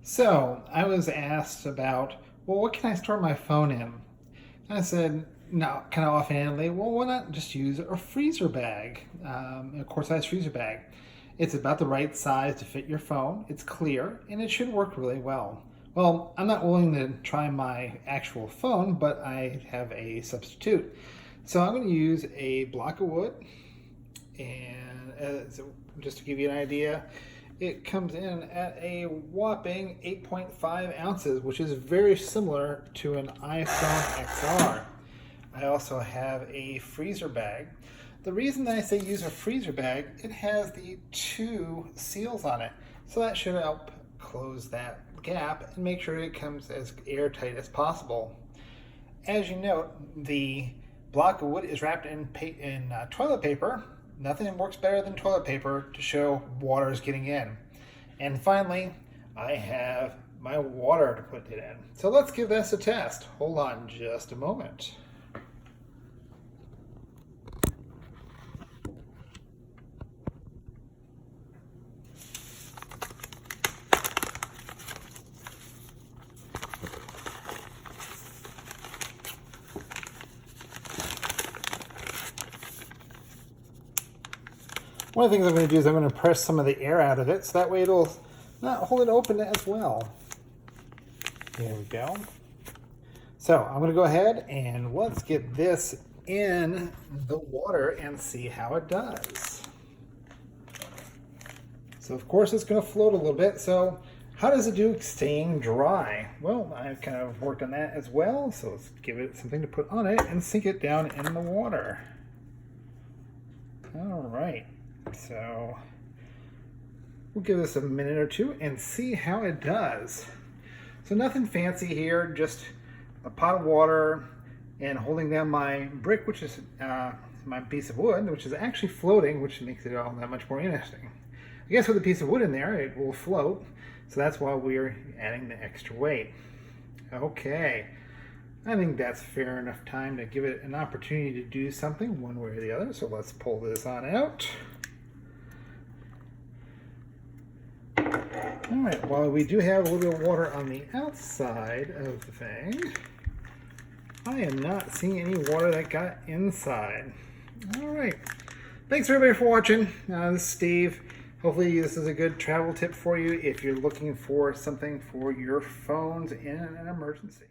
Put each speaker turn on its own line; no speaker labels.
So I was asked about, well, what can I store my phone in? And I said, no, kind of offhandedly, well, why not just use a freezer bag, a quart-size freezer bag? It's about the right size to fit your phone. It's clear, and it should work really well. Well, I'm not willing to try my actual phone, but I have a substitute. So I'm going to use a block of wood, and just to give you an idea, it comes in at a whopping 8.5 ounces, which is very similar to an iPhone XR. I also have a freezer bag. The reason that I say use a freezer bag, it has the two seals on it. So that should help close that gap and make sure it comes as airtight as possible. As you note, the block of wood is wrapped in toilet paper. Nothing works better than toilet paper to show water is getting in. And finally, I have my water to put it in. So let's give this a test. Hold on just a moment. One of the things I'm going to do is I'm going to press some of the air out of it, so that way it'll not hold it open as well. There we go. So I'm going to go ahead and let's get this in the water and see how it does. So of course it's going to float a little bit. So how does it do staying dry? Well, I've kind of worked on that as well. So let's give it something to put on it and sink it down in the water. All right. So we'll give this a minute or two and see how it does. So nothing fancy here, just a pot of water and holding down my brick, which is my piece of wood, which is actually floating, which makes it all that much more interesting. I guess with a piece of wood in there, it will float. So that's why we're adding the extra weight. Okay. I think that's fair enough time to give it an opportunity to do something one way or the other. So let's pull this on out. All right, well, we do have a little bit of water on the outside of the thing. I am not seeing any water that got inside. All right. Thanks everybody for watching. This is Steve. Hopefully this is a good travel tip for you if you're looking for something for your phones in an emergency.